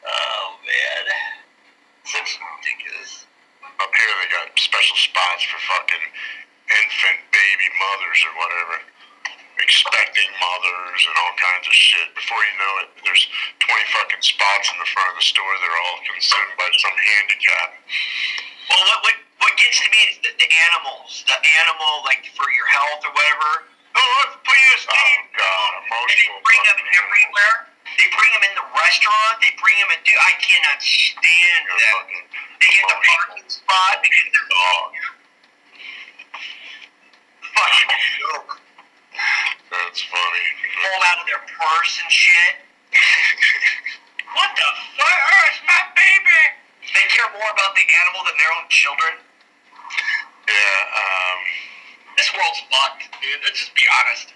Oh, man. Such ridiculous. Up here they got special spots for fucking infant baby mothers or whatever. Expecting mothers and all kinds of shit. Before you know it, there's 20 fucking spots in the front of the store. They're all consumed by some handicap. Well, what gets to me is the animals. The animal, like, for your health or whatever. Oh, let's put you to sleep. Oh, God, emotional. They bring them everywhere. They bring them in the restaurant. They bring them in. Dude, I cannot stand that. They get the parking spot. They get their dog. Fucking joke. That's funny. Pull them out of their purse and shit. What the fuck? Oh, it's my baby. They care more about the animal than their own children. Yeah, This world's fucked, dude. Let's just be honest.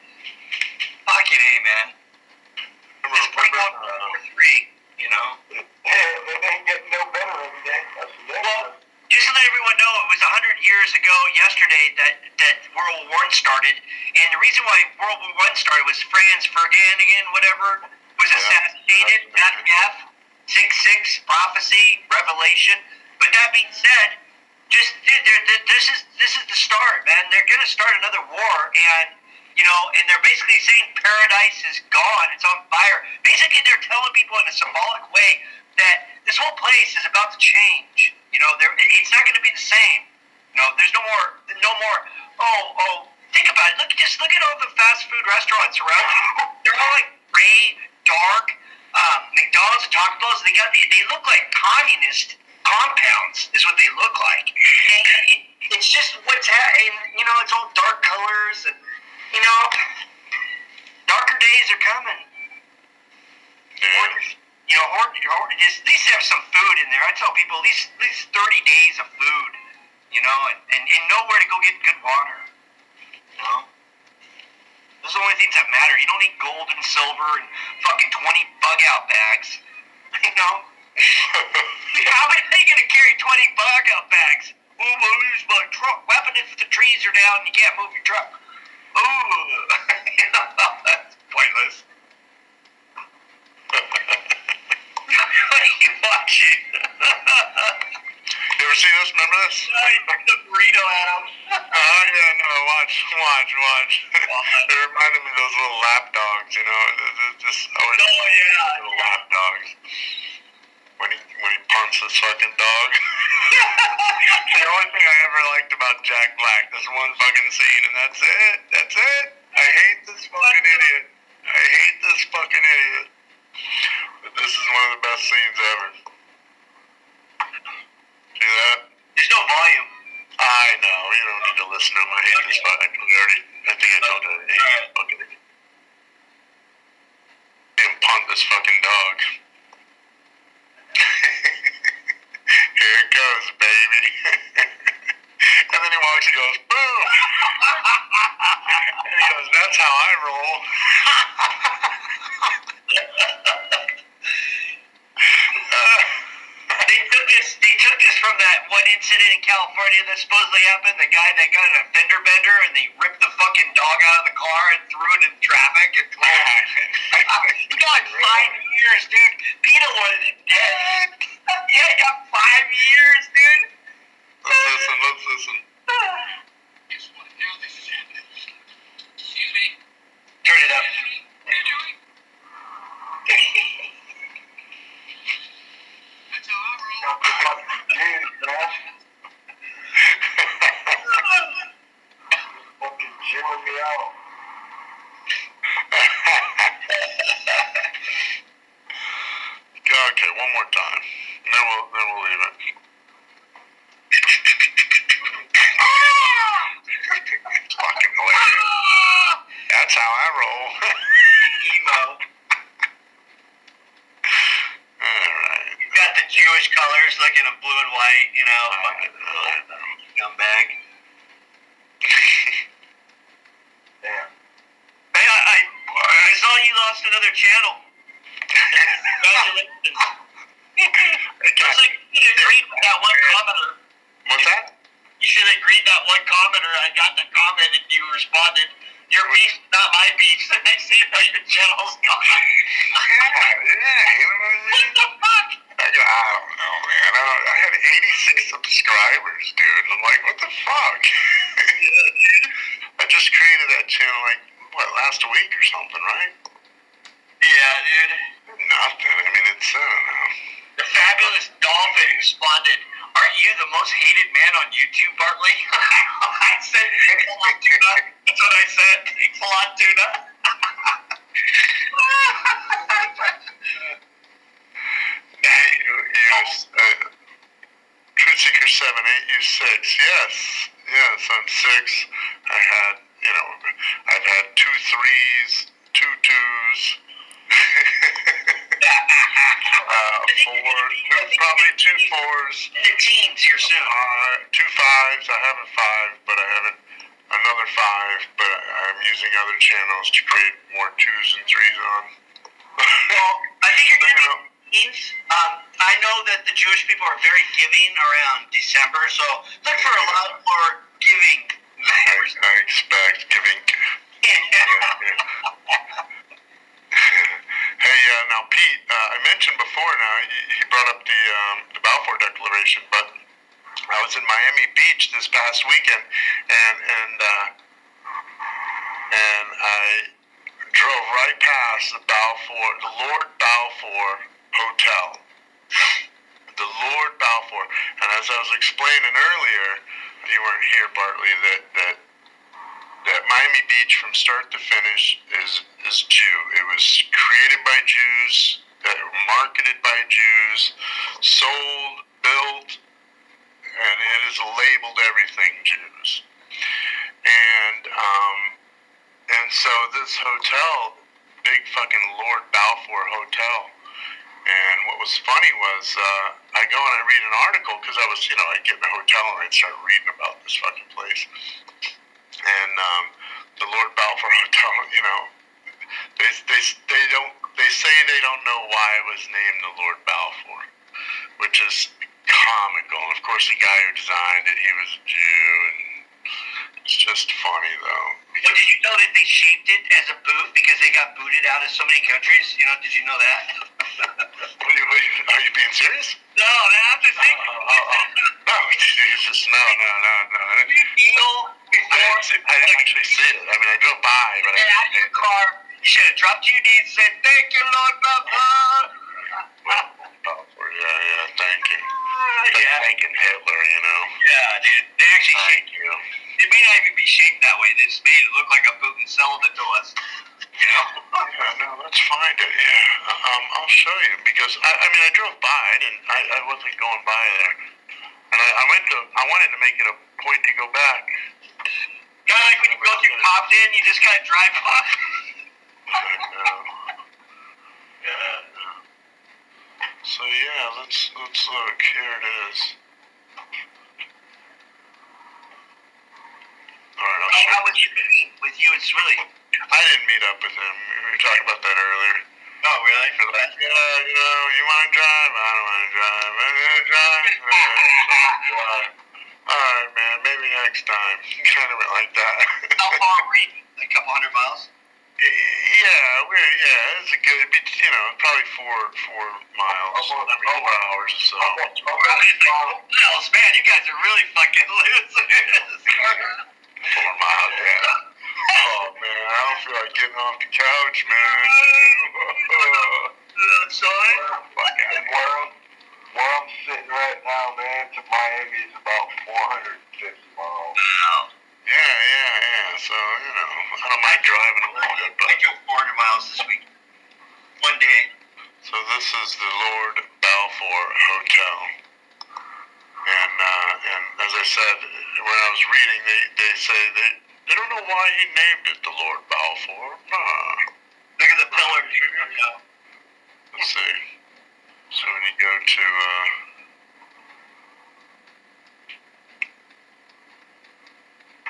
Fucking A, man. Just bring on 3, you know? Yeah, it ain't getting no better every day. Well, just to let everyone know, it was 100 years ago yesterday that World War I started, and the reason why World War I started was Franz Ferdinand, whatever, was assassinated. F, 6-6, prophecy, revelation. But that being said, just this is the start, man. They're gonna start another war, and you know, and they're basically saying paradise is gone, it's on fire. Basically, they're telling people in a symbolic way that this whole place is about to change. You know, it's not going to be the same. You know, there's no more. Oh, think about it. Look at all the fast food restaurants around you. They're all like gray, dark. McDonald's and Taco Bell's. They look like communist compounds. Is what they look like. And it's just what's happening. You know, it's all dark colors, and you know, darker days are coming. You know, just at least have some food in there. I tell people at least 30 days of food, you know, and know where to go get good water. You know? Those are the only things that matter. You don't need gold and silver and fucking 20 bug out bags. You know? How are they going to carry 20 bug out bags? Oh, I'll lose my truck. What happens if the trees are down and you can't move your truck? Oh, that's pointless. What are you watching? You ever see this? Remember this? The burrito at him. Oh, yeah, no, watch. It reminded me of those little lap dogs, you know? Little lap dogs. When he punts this fucking dog. The only thing I ever liked about Jack Black, this one fucking scene, and that's it. I hate this fucking idiot. But this is one of the best scenes ever. See that? There's no volume. I know. You don't need to listen to him. I hate this fucking. I think I told you. I hate this fucking. Him punt this fucking dog. Here it goes, baby. And then he walks and goes, boom. And he goes, that's how I roll. They took this from that one incident in California that supposedly happened. The guy that got a fender bender and they ripped the fucking dog out of the car and threw it in traffic. And he got like 5 years, dude. Peter wanted it dead. Yeah, he got 5 years, dude. Let's listen. Guess what? Now this is happening. Excuse me? Turn it up. What are you doing? That's how I roll. Fucking jiggling me out. Okay, one more time. Then we'll leave it. It's fucking hilarious. That's how I roll. Emo. Alright. Got the Jewish colors looking at blue and white, you know. Fucking scumbag. Damn. Hey, I saw you lost another channel. Congratulations. It's like you should have agreed with that one commenter. What's that? You should have agreed that one commenter. I got the comment and you responded. Your beef, not my beef. The next thing you know, your channel's gone. Yeah. What the 96 subscribers, dude. I'm like, what the fuck? Yeah, dude. I just created that channel like, what, last week or something, right? Yeah, dude. Nothing. I mean, it's, I don't know. The Fabulous Dolphin responded, "Aren't you the most hated man on YouTube, Bartley?" I said, "Thanks a lot, tuna." That's what I said. Thanks a lot, tuna. Truth Seeker 78, you 6. Yes, I'm 6. I had, I've had 2 3s, 2 2s. probably 2 4s. In the teens here soon. 2 5s. I have a 5, but I haven't another 5. But I'm using other channels to create more 2s and 3s on. Well, I think you're going to be teens. I know that the Jewish people are very giving around December, so look for a lot more giving. I expect giving. Hey, now Pete, I mentioned before. Now he brought up the Balfour Declaration, but I was in Miami Beach this past weekend, and I drove right past the Lord Balfour Hotel. The Lord Balfour, and as I was explaining earlier, you weren't here, Bartley, that Miami Beach from start to finish is Jew. It was created by Jews, marketed by Jews, sold, built, and it is labeled everything Jews. And so this hotel, big fucking Lord Balfour Hotel. And what was funny was I go and I read an article because I was, I'd get in a hotel and I'd start reading about this fucking place. And the Lord Balfour Hotel, they say they don't know why it was named the Lord Balfour, which is comical. Of course, the guy who designed it, he was a Jew, and it's just funny though. Well, did you know that they shaped it as a boot because they got booted out of so many countries? Did you know that? Are you being serious? No, I'm just thinking. Oh, Jesus, no. I didn't actually see it. I mean, I drove by, but I didn't see it. Car, you should have dropped to your knees and said, "Thank you, Lord Balfour." Balfour, yeah, thank you. Yeah. Thanking Hitler, Yeah, dude. They actually Thank you. It may not even be shaped that way. They just made it look like a boot and sold it to us. Yeah, no, that's fine. Yeah, I'll show you because I drove by it and I wasn't going by there, and I wanted to make it a point to go back. Kind of like when you go through Compton, you just kind of drive by. I know. Yeah. So yeah, let's look. Here it is. All right, I'll show How would you meet with you? It's really. I didn't meet up with him. We were talking about that earlier. Oh, really? He's like, you want to drive? I don't want to drive. I'm going to drive. All right, man. Maybe next time. Kind of like that. How far were you? Like a couple 100 miles? It's a good, probably 4 miles. 4 hours or so. Miles, man, you guys are really fucking losers. 4 miles, yeah. Oh man, I don't feel like getting off the couch, man. Sorry? Where I'm sitting right now, man, to Miami is about 450 miles. Wow. Yeah. So, I don't mind driving a little bit, but. I drove 400 miles this week. One day. So this is the Lord Balfour Hotel. And as I said, when I was reading, they say they don't know why he named it the Lord Balfour. Look at the pillars. Let's see. So when you go to,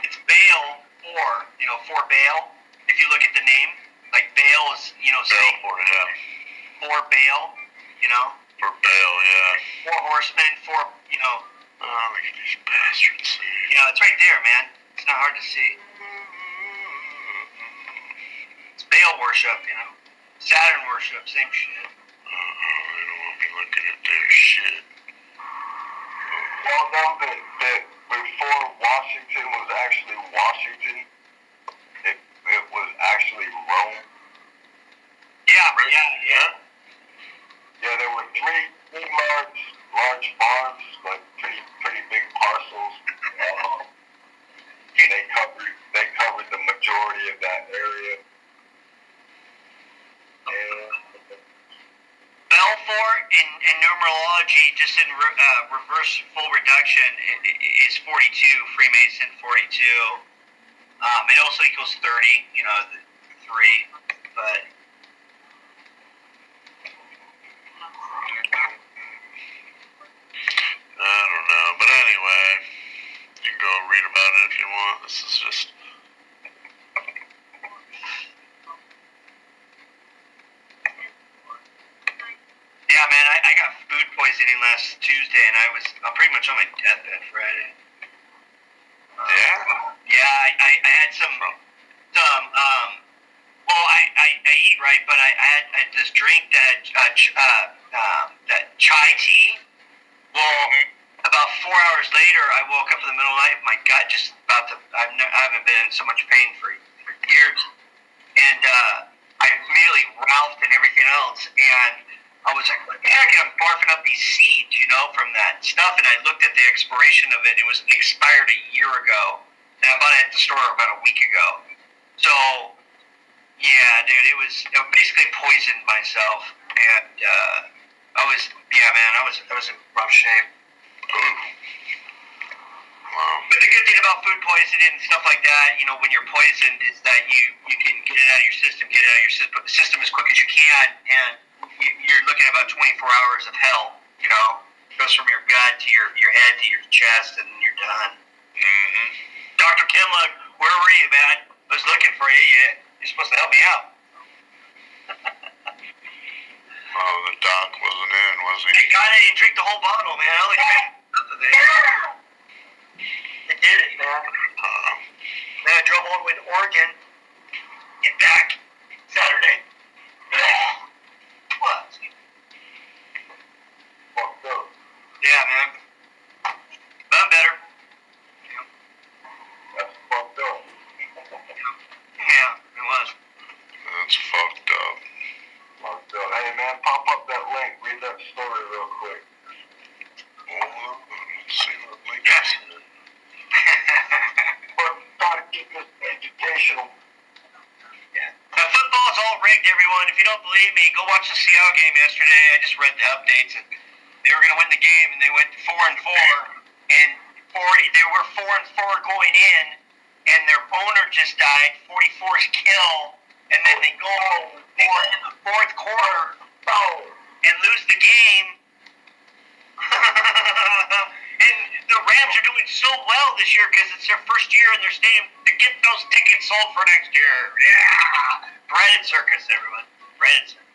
it's Baal for Baal. If you look at the name, like Baal is, Balfour, yeah. For Baal, For Baal, yeah. 4 horsemen, 4, Oh, look at these bastards. it's right there, man. It's not hard to see. It's Baal worship, Saturn worship, same shit. They don't want me looking at their shit. know that before Washington was actually Washington, it was actually Rome? Yeah. Yeah, there were three large farms, like pretty big parcels. They covered the majority of that area. And Belfort in numerology, just in reverse full reduction, is 42. Freemason 42. It also equals 30. You know, the 3. But I don't know, but anyway, you can go read about it if you want. This is just. yeah, man, I got food poisoning last Tuesday, and I'm pretty much on my deathbed Friday. Yeah, I had some. Well, I eat right, but I had this drink that that chai tea. Well, about 4 hours later, I woke up in the middle of the night. My gut just I haven't been in so much pain for years, and I immediately ralphed and everything else, and I was like, what the heck? I'm barfing up these seeds, you know, from that stuff, and I looked at the expiration of it. It was expired a year ago, and I bought it at the store about a week ago. So, yeah, dude, I basically poisoned myself, and I was in rough shape. Wow. But the good thing about food poisoning and stuff like that, you know, when you're poisoned, is that you can get it out of your system, system as quick as you can, and you're looking at about 24 hours of hell, you know. It goes from your gut to your head to your chest, and then you're done. Mm-hmm. Dr. Kimlock, where were you, man? I was looking for you. You're supposed to help me out. Oh, the doc wasn't in, was he? He didn't drink the whole bottle, man. I only drank half of it. I did it, man. Then I drove all the way to Oregon. Get back Saturday. What? fucked up. Yeah, man. But I'm better. That's fucked up. Yeah, it was. That's fucked up. Fucked up. Hey man, pop up that link. Read that story real quick. Let's see what link is. But try to keep this educational. Yeah. Football's all rigged, everyone. If you don't believe me, go watch the Seattle game yesterday. I just read the updates, and they were going to win the game, and they went 4-4, and they were 4-4 going in, and their owner just died. 44's kill, and then they go in the fourth quarter and lose the game. And the Rams are doing so well this year because it's their first year in their stadium to get those tickets sold for next year. Yeah! Bread and circus, everyone. Bread and circus.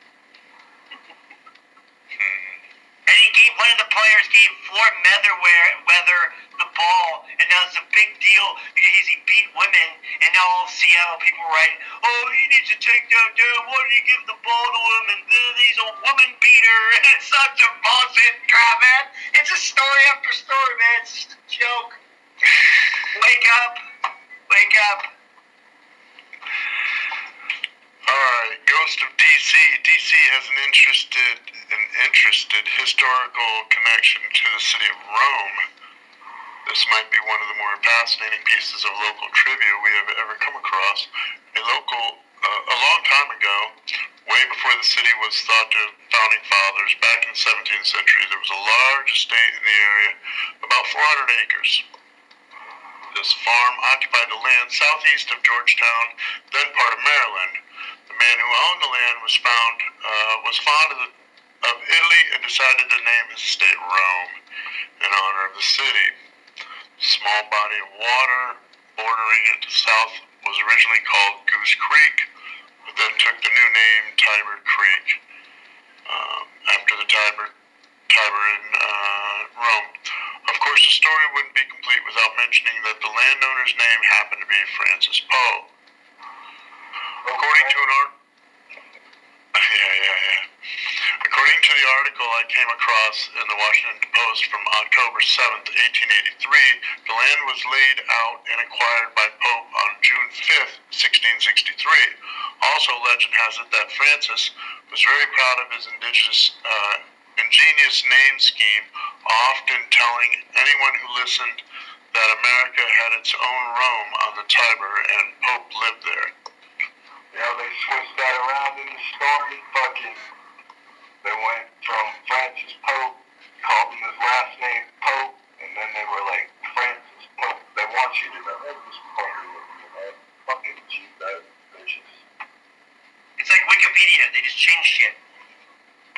And one of the players gave Floyd Mayweather the ball, and now it's a big deal because he beat women, and now all Seattle people are writing, oh, he needs to take that down. Why did he give the ball to him? And then he's a woman beater. And it's such a bullshit crap, man. It's a story after story, man. It's just a joke. Wake up. Wake up. Alright, Ghost of DC. DC has an interested historical connection to the city of Rome. This might be one of the more fascinating pieces of local trivia we have ever come across. A long time ago, way before the city was thought to have founding fathers, back in the 17th century, there was a large estate in the area, about 400 acres. This farm occupied the land southeast of Georgetown, then part of Maryland. The man who owned the land was fond of Italy and decided to name his estate Rome in honor of the city. A small body of water bordering it to the south was originally called Goose Creek, but then took the new name Tiber Creek after the Tiber in Rome. Of course, the story wouldn't be complete without mentioning that the landowner's name happened to be Francis Poe. According to an According to the article I came across in the Washington Post from October 7th, 1883, the land was laid out and acquired by Pope on June 5th, 1663. Also, legend has it that Francis was very proud of his ingenious name scheme, often telling anyone who listened that America had its own Rome on the Tiber and Pope lived there. You know, they switched that around in the story. They went from Francis Pope, called him his last name Pope, and then they were like, Francis Pope. They want you to know this fucking movie, man. Fucking cheap ass bitches. It's like Wikipedia. They just change shit.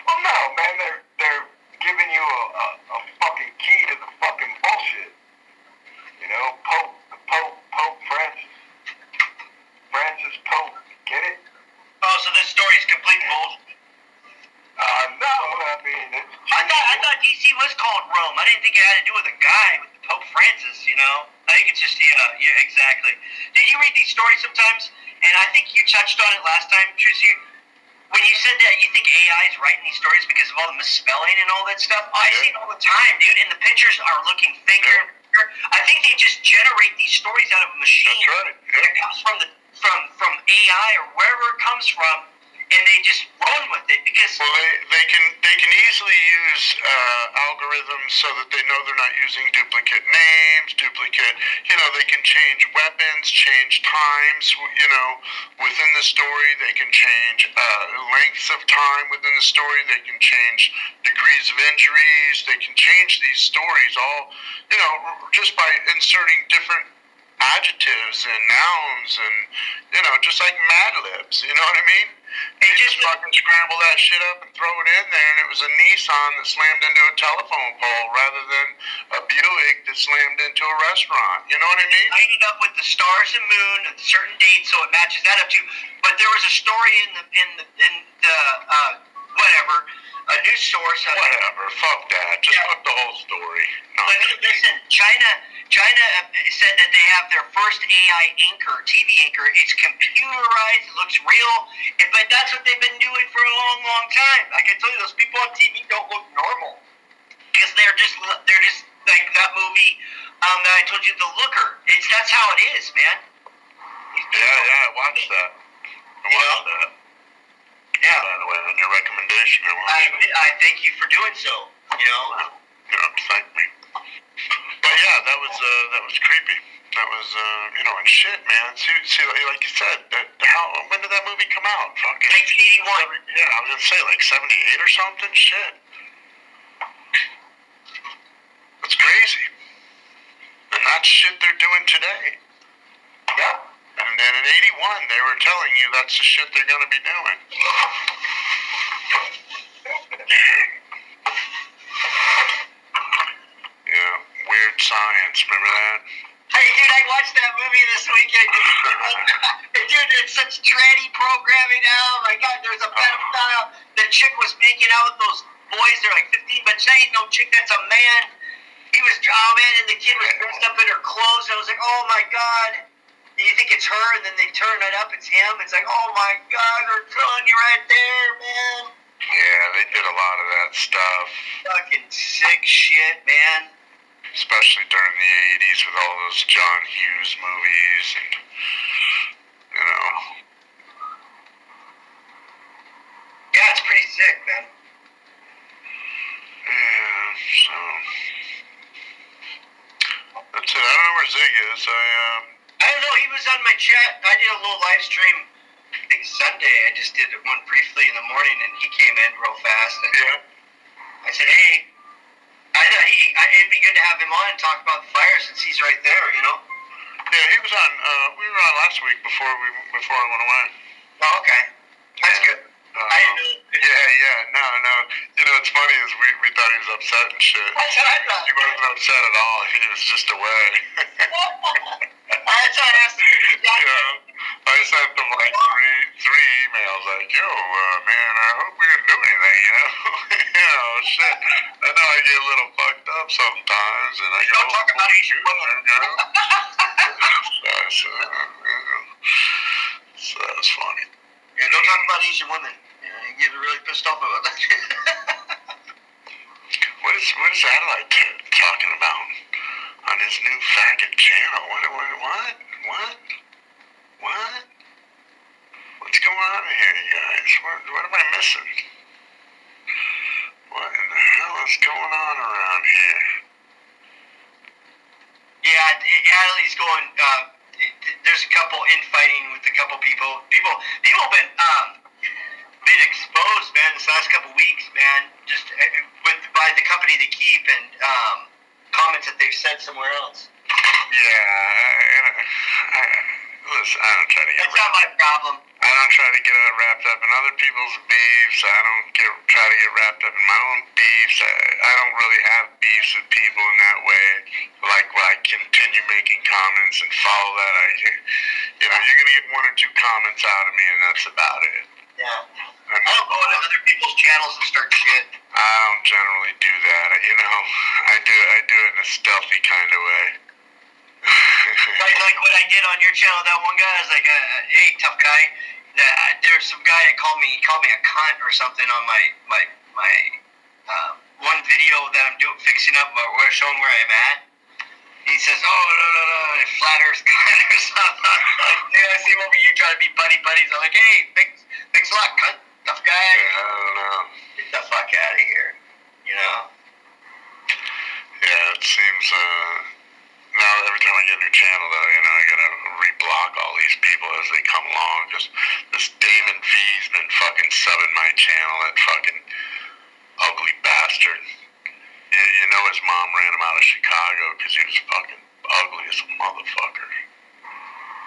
Well, no, man. They're giving you a fucking key to the fucking bullshit. You know, Pope Francis. Francis Pope. Get it? Oh, so this story is complete bullshit. No, I mean, it's... I thought DC was called Rome. I didn't think it had to do with a guy, with Pope Francis, you know? I think it's just, yeah, exactly. Did you read these stories sometimes? And I think you touched on it last time, Tracy. When you said that you think AI is writing these stories because of all the misspelling and all that stuff, I see it all the time, dude, and the pictures are looking thicker. I think they just generate these stories out of a machine. That's right. It comes from AI or wherever it comes from, and they just run with it because... Well, they can easily use algorithms so that they know they're not using duplicate names, they can change weapons, change times, within the story. They can change lengths of time within the story. They can change degrees of injuries. They can change these stories all, just by inserting different adjectives and nouns and, just like Mad Libs, you know what I mean? They just fucking scramble that shit up and throw it in there, and it was a Nissan that slammed into a telephone pole rather than a Buick that slammed into a restaurant. You know what I mean? Lining up with the stars and moon at certain dates, so it matches that up too. But there was a story in the whatever, a news source. Whatever, fuck that. Just fuck the whole story. No. But listen, China said that they have their first AI anchor, TV anchor. It's computerized, it looks real, but that's what they've been doing for a long, long time. I can tell you, those people on TV don't look normal because they're just like that movie that I told you, The Looker. That's how it is, man. Yeah, I watched that. That. Yeah. By the way, on your recommendation, I thank you for doing so. Thank me. But yeah, that was creepy. That was, and shit, man. See, like you said, when did that movie come out? Fucking 1981. Yeah, I was gonna say like 78 or something. Shit. That's crazy. And that's shit they're doing today. Yeah. And then in 81, they were telling you that's the shit they're gonna be doing. Yeah, Weird Science, remember that? Hey, dude, I watched that movie this weekend. Dude, it's such trendy programming now. Oh my God, there's a pedophile. The chick was making out with those boys. They're like 15, but she ain't no chick. That's a man. He was, and the kid was dressed up in her clothes. And I was like, oh my God. And you think it's her, and then they turn it up, it's him. It's like, oh my God, they're telling you right there, man. Yeah, they did a lot of that stuff. Fucking sick shit, man. Especially during the 80s with all those John Hughes movies and, Yeah, it's pretty sick, man. Yeah, so... That's it. I don't know where Zig is. I don't know, he was on my chat. I did a little live stream, I think Sunday. I just did one briefly in the morning, and he came in real fast. And I said, hey, I thought it'd be good to have him on and talk about the fire since he's right there, Yeah, he was on, we were on last week before I went away. Oh, okay. That's good. I didn't know. No. It's funny is we thought he was upset and shit. That's what I thought. He wasn't upset at all. He was just away. That's what I asked him. I sent him like three emails like, yo, man, I hope we didn't do anything, shit. I know I get a little fucked up sometimes, and I go, don't talk about Asian women. So that's funny. Yeah, don't talk about Asian women. He gets really pissed off about that. What is Satellite talking about on his new faggot channel? What? What's going on here, you guys? What am I missing? What in the hell is going on around here? Yeah, Adley's going. There's a couple infighting with a couple people. People have been exposed, man. This last couple weeks, man. Just by the company they keep and comments that they've said somewhere else. Yeah, listen, I don't try to get. That's not my problem. I don't try to get wrapped up in other people's beefs. I don't try to get wrapped up in my own beefs. I don't really have beefs with people in that way. Like, when I continue making comments and follow that, you're gonna get one or two comments out of me, and that's about it. Yeah. I don't go into other people's channels and start shit. I don't generally do that. I do it in a stealthy kind of way. Like what I did on your channel, that one guy was like, hey, tough guy. There's some guy that called me a cunt or something on my one video that I'm fixing up, where showing where I'm at. He says, oh, no, flat earth cunt or something. Like, dude, I see him over you trying to be buddies. I'm like, hey, thanks a lot, cunt, tough guy. Yeah, I don't know. Get the fuck out of here, you know? Yeah, it seems, now every time I get a new channel, though, I gotta reblock all these people as they come along, because this Damon V's been fucking subbing my channel, that fucking ugly bastard. You know his mom ran him out of Chicago because he was fucking ugly as a motherfucker.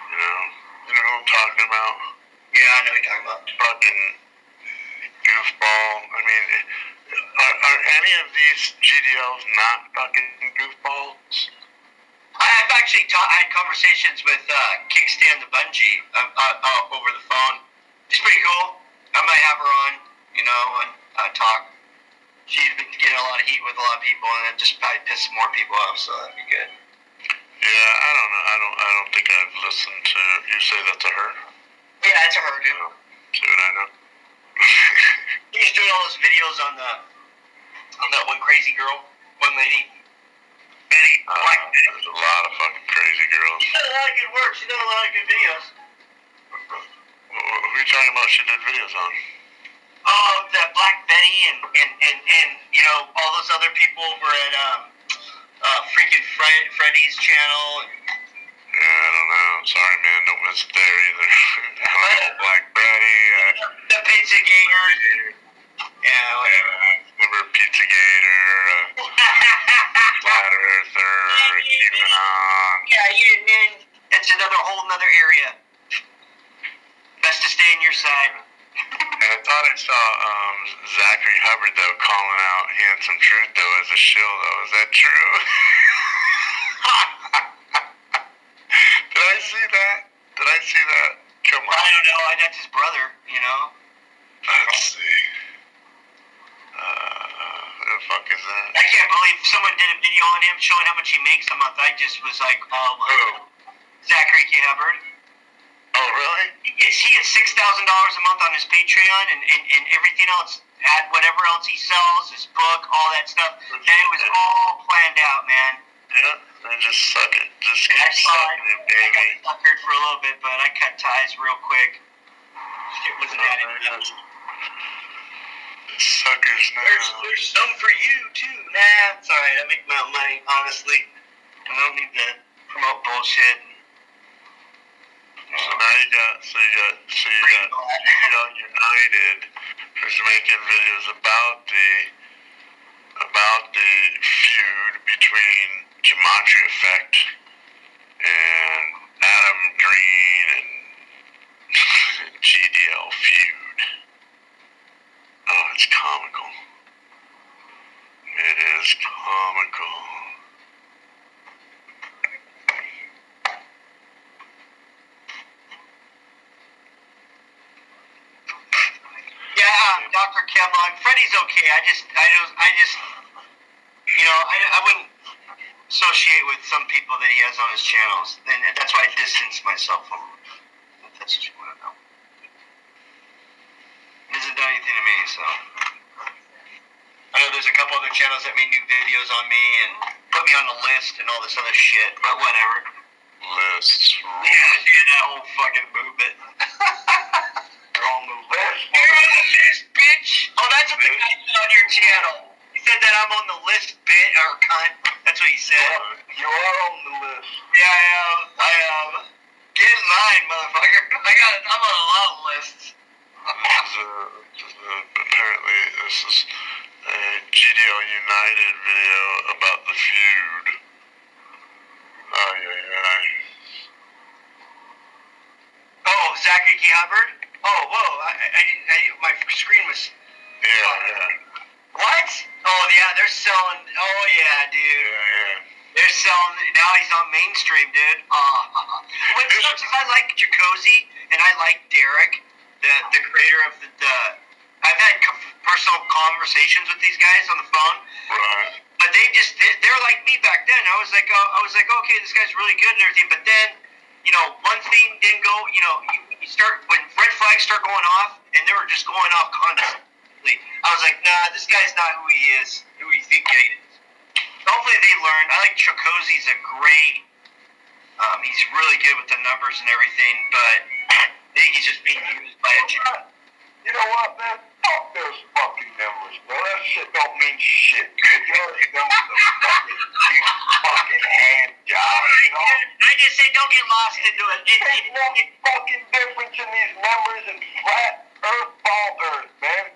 You know what I'm talking about? Yeah, I know what you're talking about. Fucking goofball. I mean, are any of these GDLs not fucking goofballs? I've actually I had conversations with Kickstand the Bungee over the phone. It's pretty cool. I might have her on, and talk. She's been getting a lot of heat with a lot of people, and it just probably pisses more people off, so that'd be good. Yeah, I don't know. I don't think I've listened to. You say that's a her? Yeah, it's a her, dude. See what I know? He's doing all those videos on that one crazy girl, one lady. Betty. There's a lot of fucking crazy girls. She does a lot of good work. She does a lot of good videos. Who are you talking about she did videos on? Oh, that Black Betty and all those other people over at freaking Freddy's channel. Yeah, I don't know. Sorry, man. Don't miss it there either. I don't know. Black Betty. The Pizza Gator. Yeah, remember Pizzagator, Flat Earther, QAnon. Yeah, man. It's whole nother area. Best to stay on your side. And I thought I saw Zachary Hubbard, though, calling out Handsome Truth, though, as a shill, though. Is that true? Did I see that? Come on. I don't know. That's his brother, Let's see. Who the fuck is that? I can't believe someone did a video on him showing how much he makes a month. I just was like, oh my God. Zachary K. Hubbard. Oh, really? He gets $6,000 a month on his Patreon and everything else, whatever else he sells, his book, all that stuff. And it was all planned out, man. Yeah, they just suck it. Just keep sucking it, I baby. got suckered for a little bit, but I cut ties real quick. Shit wasn't that intense. Suckers now. There's some for you too. Nah, it's alright. I make my own money, honestly. I don't need to promote bullshit. So now you got GDL United, who's making videos about the feud between Gematria Effect and Adam Green and GDL feud. Oh, it's comical. It is comical. Yeah, Dr. Kevlon. Freddie's okay. I wouldn't associate with some people that he has on his channels. And that's why I distance myself from him. If that's what you want to know. done anything to me, so. I know there's a couple other channels that made new videos on me and put me on the list and all this other shit, but whatever. Lists. Yeah, dude, that whole fucking movement. You're on the list. You're on the list, bitch! Oh, that's what the guy said on your channel. He said that I'm on the list, bitch, or cunt. That's what he said. You are on the list. Yeah, I am. Get in line, motherfucker. I'm on a lot of lists. Apparently this is a GDL United video about the feud. Oh, Zachary G. Hubbard? Oh, whoa, my screen was... Yeah. What? Oh, yeah, they're selling... Oh, yeah, dude. Yeah. They're selling... Now he's on mainstream, dude. What sucks is I like Jacozy, and I like Derek, the creator of the I've had personal conversations with these guys on the phone. Right. But they're like me back then. I was like, okay, this guy's really good and everything. But then, you know, one thing didn't go. You know, you start when red flags start going off, and they were just going off constantly. I was like, nah, this guy's not who he is. Who he think he is. Hopefully they learn. I like Chokozy's a great. He's really good with the numbers and everything, but I think he's just being used by a. You know what, man? Fuck those fucking numbers, bro. That shit don't mean shit. You already know the fucking hand job, you know? I just say don't get lost into it. There's no fucking difference in these numbers and flat earth, ball earth, man.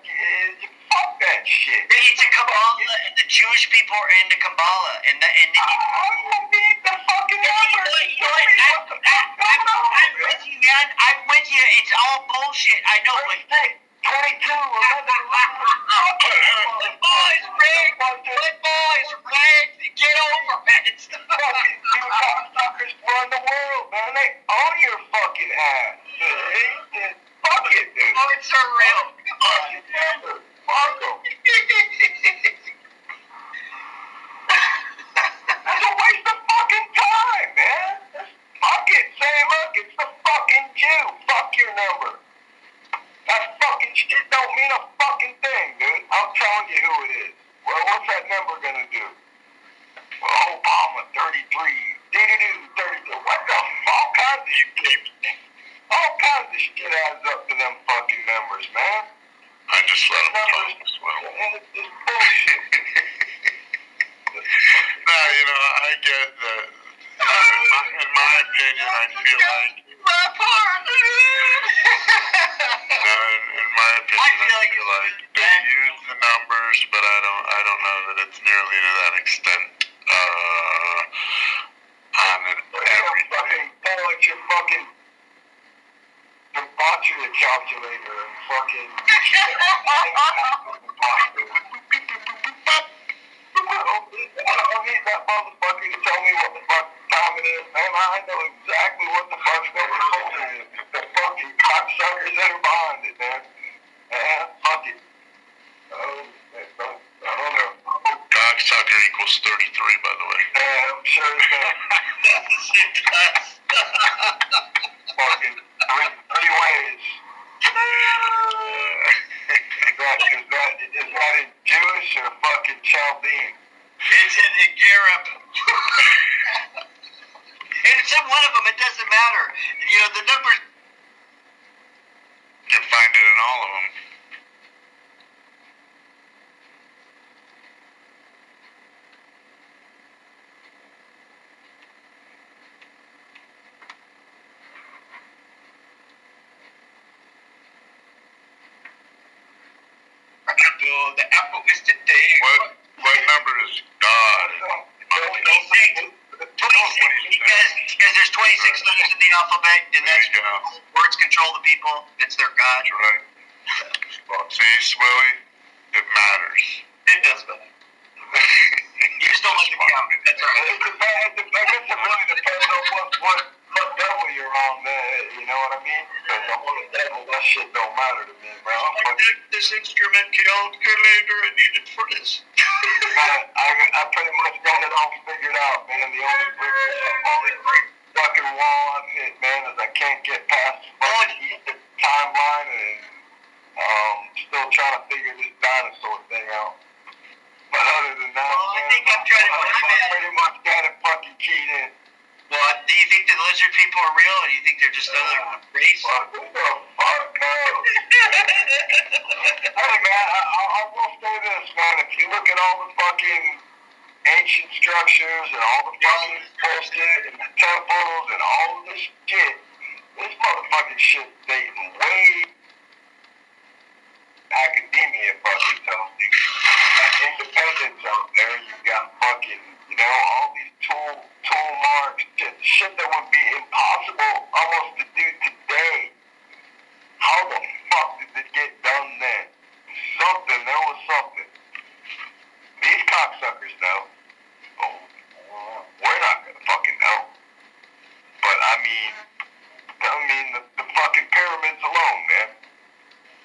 Fuck that shit. It's a Kabbalah, and the Jewish people are into Kabbalah, and I don't need the fucking numbers. You know what? I'm with you, man. I'm with you. It's all bullshit. I know, but 22, 11, football is rigged. Football is rigged. Get over it. fucking two cocksuckers run the world, man. They own your fucking ass. Fuck it, dude. Sports are real. Fucking numbers. Fuck them. That's a waste of fucking time, man. Fuck it. Say, look, it's the fucking Jew. Fuck your number. That fucking shit don't mean a fucking thing, dude. I'm telling you who it is. Well, what's that number gonna do? Well, Obama, 33. Doo-doo-doo, 32. What the fuck? All kinds of shit. All kinds of shit adds up to them fucking numbers, man. I just let him talk as well. And it's just bullshit. Nah, you know, I get that. In my opinion, I feel like... My part. in my opinion, I feel like they use the numbers, but I don't know that it's nearly to that extent. On everything. Pull out your fucking debauchery calculator and fucking... I don't need that motherfucker to tell me what the fuck time it is, man. I know exactly what the fuck's going on. The fucking cocksuckers that are behind it, man. Fuck it. I don't know. Cocksucker equals 33, by the way. I'm sure it's It does. fucking three ways. Is that in Jewish or fucking Chaldean? It's in Europe. And it's in one of them. It doesn't matter. You know, the numbers. You can find it in all of them. The apple is today. What number is God? 26. Because there's 26 letters in the alphabet, and that's words control the people. It's their God. That's right. See, Swilly, it matters. It does matter. You just don't like to count. That's all right. I guess it really depends on what devil you're on, you know what I mean? Because the whole devil, that shit don't matter to me, bro. This instrument calculator, I need it for this. I pretty much got it all figured out, man. The only fucking wall I've hit, man, is I can't get past the timeline and Still trying to figure this dinosaur thing out. But other than that, Well, I think I'm trying to. I pretty much got it fucking keyed in. Well, do you think the lizard people are real, or do you think they're just another race? What the fuck, man? Hey, man, I will say this, man. If you look at all the fucking ancient structures and all the fucking bullshit and the temples and all of this shit, this motherfucking shit dating way academia fucking tells me. Independence out there, you got fucking, all these tool marks, shit that would be impossible almost to do today. How the fuck did it get done then? There was something. These cocksuckers know. We're not gonna fucking know. But I mean the fucking pyramids alone, man.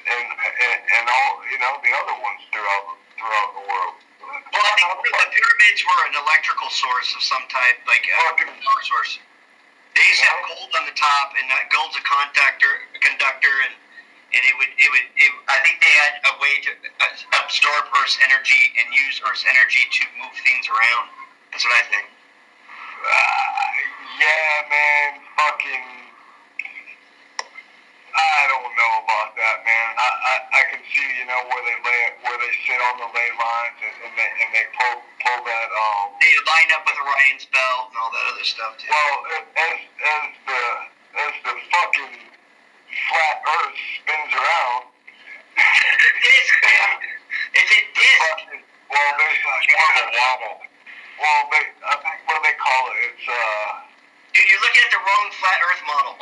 And all, the other ones throughout the world. Well, I think the pyramids were an electrical source of some type, like power source. They used to have gold on the top, and that gold's a conductor, and I think they had a way to absorb Earth's energy and use Earth's energy to move things around. That's what I think. Yeah, man, fucking. I don't know about that, man. I can see, where they sit on the ley lines and they pull that. They line up with Orion's belt and all that other stuff too. Well, as the fucking flat Earth spins around. It's a disc. Well, there's more of a wobble. Well, I think what do they call it? It's Dude, you're looking at the wrong flat Earth model.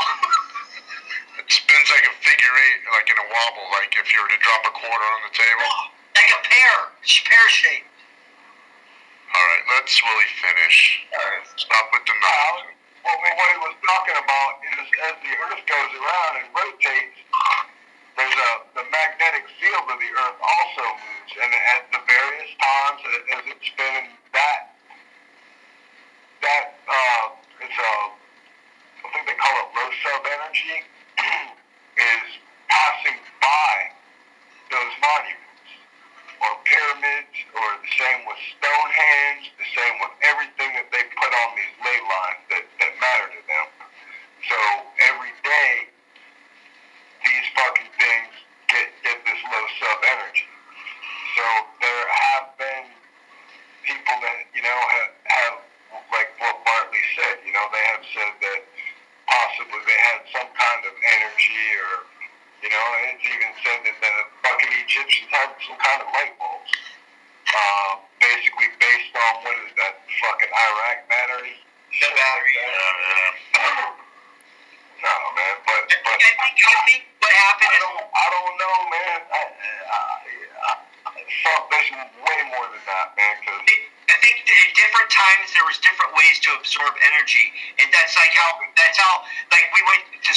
It spins like a figure eight, like in a wobble, like if you were to drop a quarter on the table. Like a pear. It's pear shaped. Alright, let's really finish. Stop with the knowledge. Well, what he was talking about is as the Earth goes around and rotates, the magnetic field of the Earth also moves, and at the various times as it's spinning, it's I think they call it low sub energy, is passing by those monuments or pyramids, or the same with Stonehenge, the same with everything that they put on these ley lines that matter to them. So every day, these fucking things get this low sub energy. So there have been people that, have like what Bartley said, they have said that possibly they had some kind of energy, or, and it's even said that the fucking Egyptians had some kind of light bulbs. Basically based on, what is that, fucking Iraq battery? The battery. Yeah. No, man, but I think what happened is... I don't know, man. There's way more than that, man, because... I think at different times there was different ways to absorb energy, and that's how we went to